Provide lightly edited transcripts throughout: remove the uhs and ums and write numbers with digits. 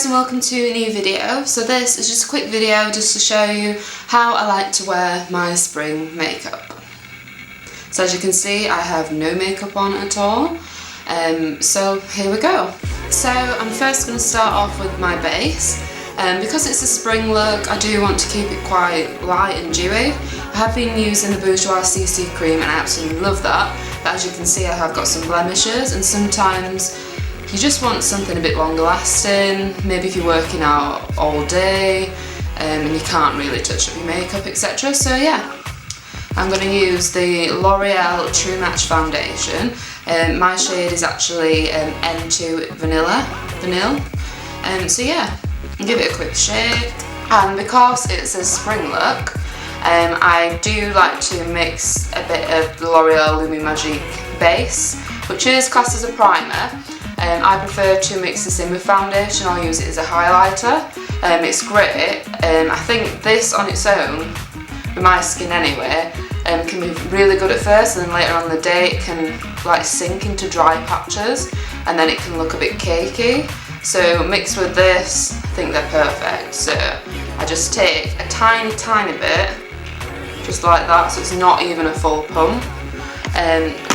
And welcome to a new video. So this is just a quick video just to show you how I like to wear my spring makeup. So as you can see, I have no makeup on at all. So here we go. So I'm first going to start off with my base. Because it's a spring look, I do want to keep it quite light and dewy. I have been using the Bourjois CC cream and I absolutely love that. But as you can see, I have got some blemishes, and sometimes you just want something a bit longer lasting. Maybe if you're working out all day and you can't really touch up your makeup, etc. So yeah, I'm going to use the L'Oreal True Match foundation. My shade is actually N2 Vanilla. So yeah, give it a quick shake. And because it's a spring look, I do like to mix a bit of the L'Oreal Lumi Magique base, which is classed as a primer. I prefer to mix this in with foundation. I'll use it as a highlighter. It's great. I think this on its own, with my skin anyway, can be really good at first, and then later on in the day it can like sink into dry patches and then it can look a bit cakey. So mixed with this, I think they're perfect. So I just take a tiny bit, just like that, so it's not even a full pump.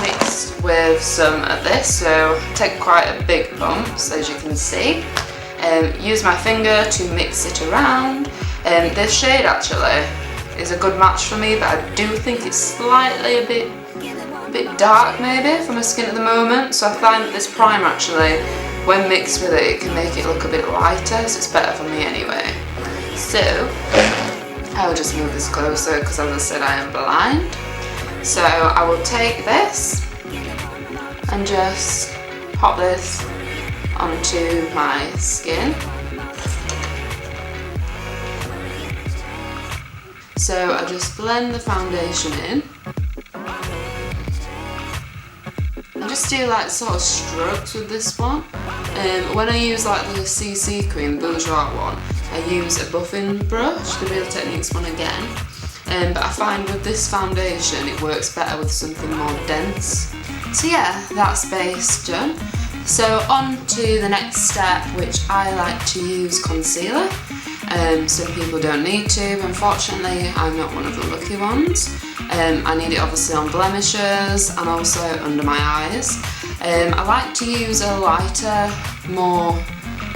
Mixed with some of this, so take quite a big pump, so as you can see. Use my finger to mix it around. This shade actually is a good match for me, but I do think it's slightly a bit dark maybe for my skin at the moment, so I find that this primer actually, when mixed with it, can make it look a bit lighter, so it's better for me anyway. So I'll just move this closer because, as I said, I am blind. So I will take this and just pop this onto my skin. So I just blend the foundation in. I just do like sort of strokes with this one. When I use like the CC cream, Bourjois one, I use a buffing brush, the Real Techniques one again. But I find with this foundation it works better with something more dense. So yeah, that's base done. So on to the next step, which I like to use concealer. Some people don't need to, but unfortunately I'm not one of the lucky ones. I need it obviously on blemishes and also under my eyes. I like to use a lighter, more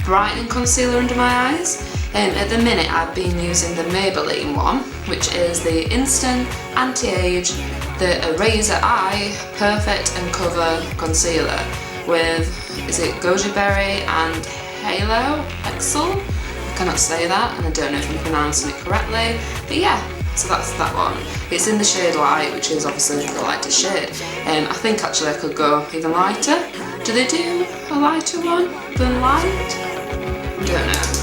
brightening concealer under my eyes. At the minute I've been using the Maybeline one, which is the Instant Anti-Age, the Eraser Eye Perfect and Cover Concealer with, is it Goji Berry and Halo Pixie? I cannot say that, and I don't know if I'm pronouncing it correctly, but yeah, so that's that one. It's in the shade Light, which is obviously the lighter shade. I think actually I could go even lighter. Do they do a lighter one than Light? I don't know.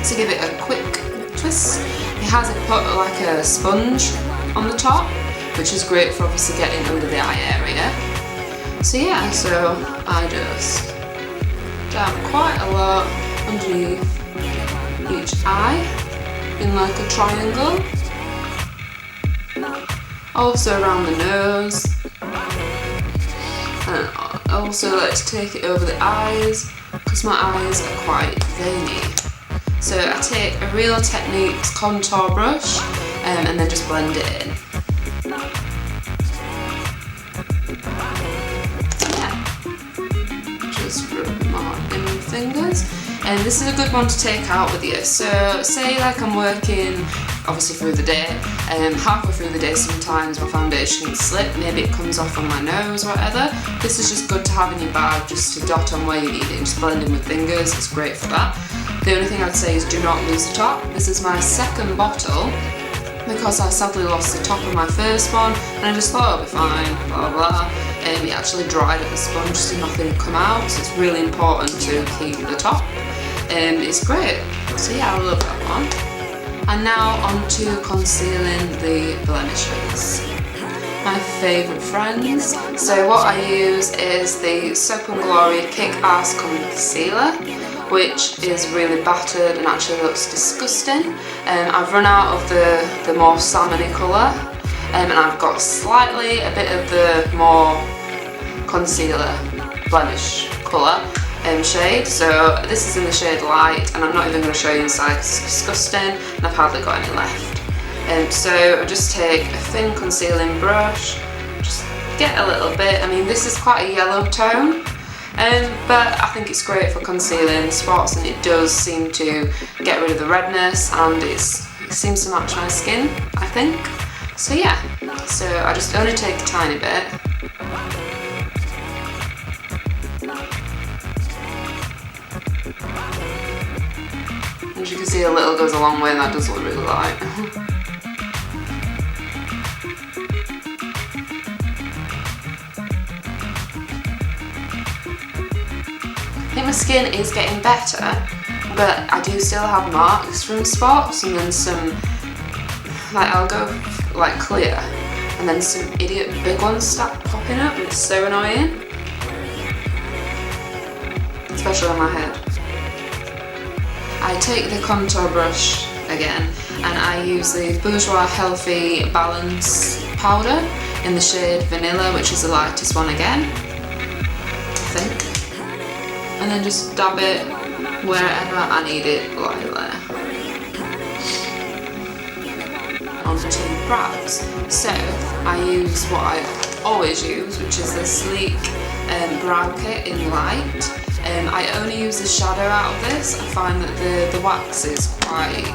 To give it a quick twist, it has put like a sponge on the top, which is great for obviously getting under the eye area. So yeah, so I just dab quite a lot underneath each eye in like a triangle. Also around the nose, and also let's take it over the eyes because my eyes are quite veiny. So I take a Real Techniques contour brush and then just blend it in. Yeah, just rub my fingers. And this is a good one to take out with you. So say like I'm working obviously through the day, halfway through the day sometimes my foundation can slip, maybe it comes off on my nose or whatever. This is just good to have in your bag just to dot on where you need it and just blend in with fingers, it's great for that. The only thing I'd say is do not lose the top. This is my second bottle because I sadly lost the top of my first one and I just thought it'll be fine, blah blah blah. It actually dried at the sponge so nothing would come out, so it's really important to keep the top. It's great. So yeah, I love that one. And now on to concealing the blemishes. My favourite friends. So what I use is the Soap & Glory Kick Ass Concealer, which is really battered and actually looks disgusting. I've run out of the more salmony colour, and I've got slightly a bit of the more concealer blemish colour. shade. So this is in the shade Light, and I'm not even going to show you inside because it's disgusting and I've hardly got any left. So I just take a thin concealing brush, just get a little bit. I mean, this is quite a yellow tone, but I think it's great for concealing spots, and it does seem to get rid of the redness, and it seems to match my skin, I think. So yeah, so I just only take a tiny bit. As you can see, a little goes a long way, and that does look really light. I think my skin is getting better, but I do still have marks from spots, and then some, like, I'll go like clear, and then some idiot big ones start popping up, and it's so annoying, especially on my head. I take the contour brush again, and I use the Bourjois Healthy Balance powder in the shade Vanilla, which is the lightest one again, I think. And then just dab it wherever I need it lightly onto the brows. So I use what I always use, which is the Sleek brow kit in Light. I only use the shadow out of this. I find that the wax is quite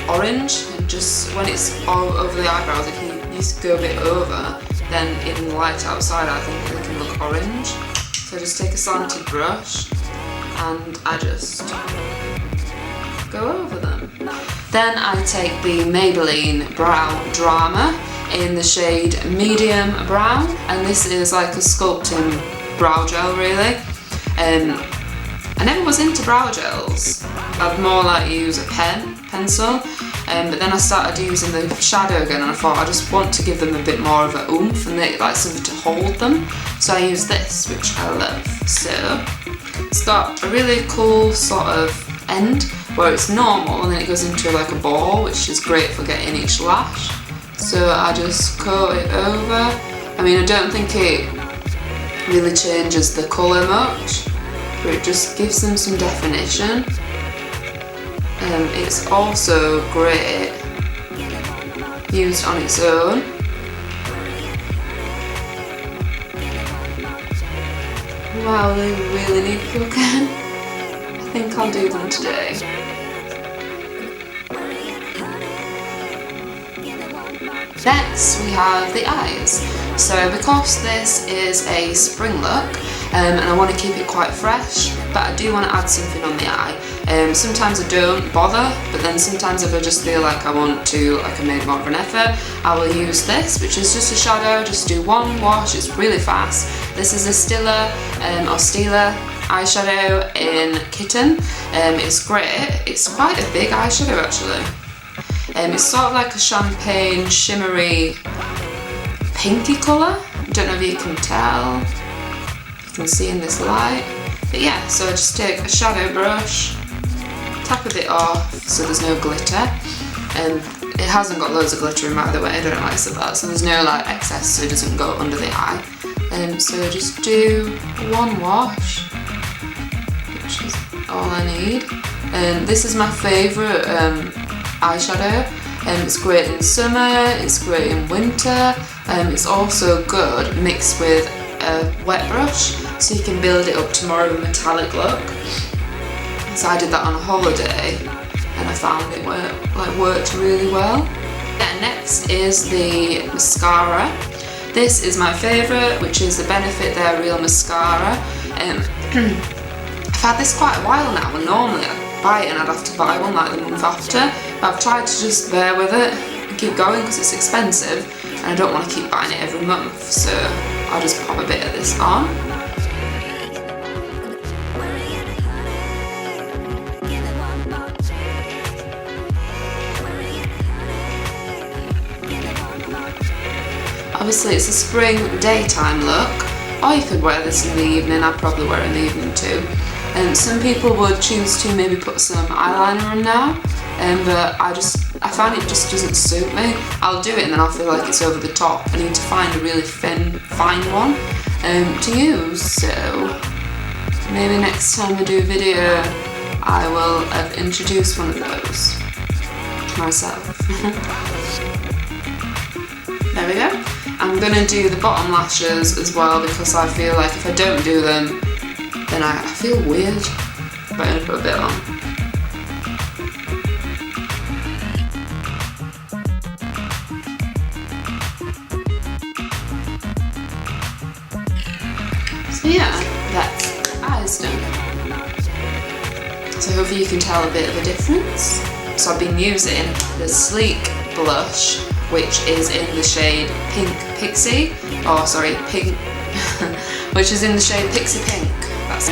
orange, and just when it's all over the eyebrows, if you just go a bit over, then in the light outside I think they can look orange. So I just take a slanted brush and I just go over them. Then I take the Maybelline Brow Drama in the shade Medium Brown, and this is like a sculpting brow gel really. I never was into brow gels. I'd more like use a pencil, but then I started using the shadow again, and I thought I just want to give them a bit more of a oomph and like something to hold them. So I use this, which I love. So it's got a really cool sort of end where it's normal and then it goes into like a ball, which is great for getting each lash. So I just coat it over. I mean, I don't think it really changes the colour much, but it just gives them some definition. It's also great used on its own. Wow, they really need cooking. I think I'll do them today. Next we have the eyes. So because this is a spring look, and I want to keep it quite fresh, but I do want to add something on the eye. Sometimes I don't bother, but then sometimes if I just feel like I want to, like I made more of an effort, I will use this, which is just a shadow. Just do one wash, it's really fast. This is a Stila Eyeshadow in Kitten. It's great. It's quite a big eyeshadow actually. It's sort of like a champagne shimmery pinky colour. I don't know if you can tell. You can see in this light. But yeah, so I just take a shadow brush, tap a bit off so there's no glitter. It hasn't got loads of glitter in, by the way, I don't know why I said that. So there's no like excess, so it doesn't go under the eye. So just do one wash, which is all I need. This is my favourite eyeshadow. It's great in summer, it's great in winter. It's also good mixed with a wet brush, so you can build it up to more of a metallic look. So I did that on a holiday, and I found it worked really well. Yeah, next is the mascara. This is my favourite, which is the Benefit They're Real mascara. I've had this quite a while now, and normally I'd buy it and I'd have to buy one like the month after, but I've tried to just bear with it and keep going because it's expensive and I don't want to keep buying it every month, so I'll just pop a bit of this on. Obviously it's a spring daytime look, or you could wear this in the evening. I'd probably wear it in the evening too. Some people would choose to maybe put some eyeliner in now, but I find it just doesn't suit me. I'll do it and then I'll feel like it's over the top. I need to find a really fine one to use, so Maybe next time I do a video I will have introduced one of those myself. There we go. I'm going to do the bottom lashes as well because I feel like if I don't do them then I feel weird, but I'm going to put a bit on. So yeah, that's eyes done. So hopefully you can tell a bit of a difference. So I've been using the Sleek blush, which is in the shade Pink Pixie, Pink, which is in the shade Pixie Pink.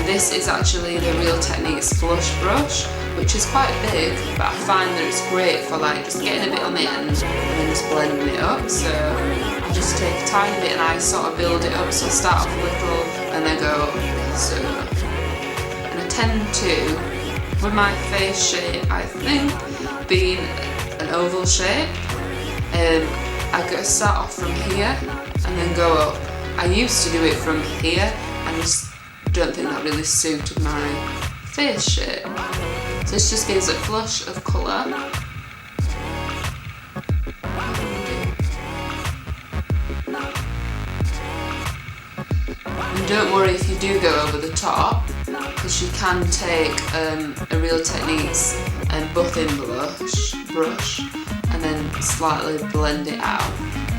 This is actually the Real Techniques blush brush, which is quite big, but I find that it's great for like just getting a bit on the end and then just blending it up. So I just take a tiny bit and I sort of build it up. So I start off little and then go up. So, and I tend to, with my face shape, I think, being an oval shape, I start off from here and then go up. I used to do it from here and just don't think that really suited my face shape. So this just gives it a flush of colour. And don't worry if you do go over the top, because you can take a Real Techniques and buff-in brush and then slightly blend it out.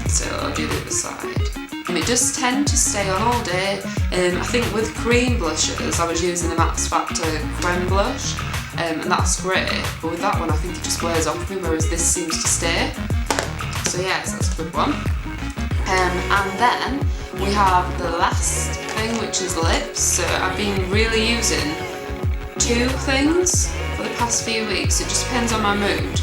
So I'll do the other side. And it does tend to stay on all day. I think with cream blushes, I was using the Max Factor Creme blush, and that's great, but with that one I think it just wears off me, whereas this seems to stay. So yes, that's a good one. And then we have the last thing, which is lips. So I've been really using two things for the past few weeks. It just depends on my mood.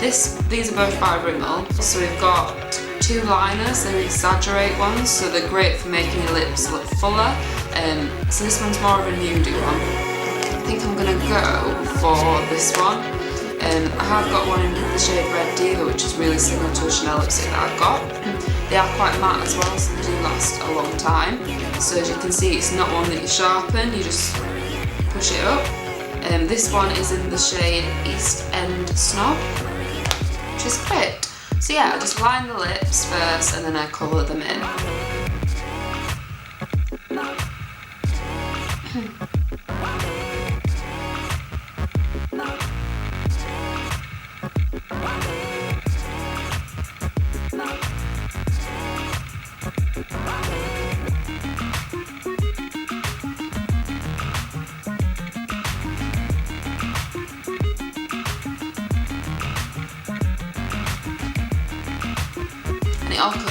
These are both by Rimmel. So we've got two liners, they're exaggerate ones, so they're great for making your lips look fuller. So this one's more of a nudie one. I think I'm going to go for this one. I have got one in the shade Red Diva, which is really similar to a Chanel lipstick that I've got. They are quite matte as well, so they do last a long time. So as you can see, it's not one that you sharpen, you just push it up. This one is in the shade Eastend Snob, which is great. So yeah, I just line the lips first and then I colour them in.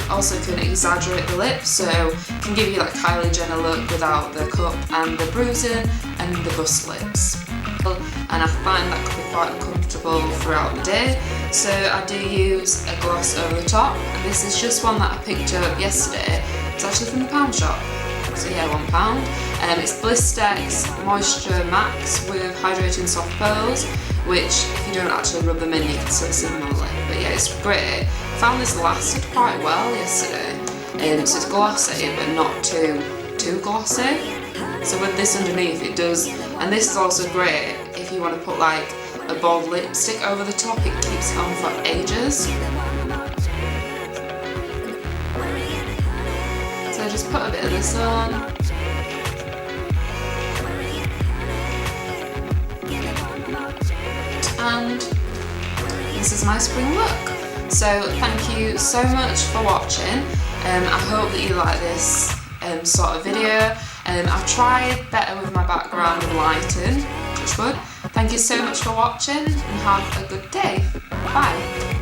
Also can exaggerate the lips, so it can give you like Kylie Jenner look without the cup and the bruising and the bust lips. And I find that could be quite uncomfortable throughout the day, so I do use a gloss over the top, and this is just one that I picked up yesterday. It's actually from the Pound Shop, so yeah, £1. It's Blistex Moisture Max with Hydrating Soft Pearls, which if you don't actually rub them in you can still see them on the lip, but yeah, it's great. I found this lasted quite well yesterday, so it's glossy but not too glossy. So with this underneath it does, and this is also great if you want to put like a bold lipstick over the top, it keeps it on for ages. So just put a bit of this on. And this is my spring look. So thank you so much for watching. I hope that you like this sort of video. I've tried better with my background and lighting, touch wood. Thank you so much for watching and have a good day. Bye.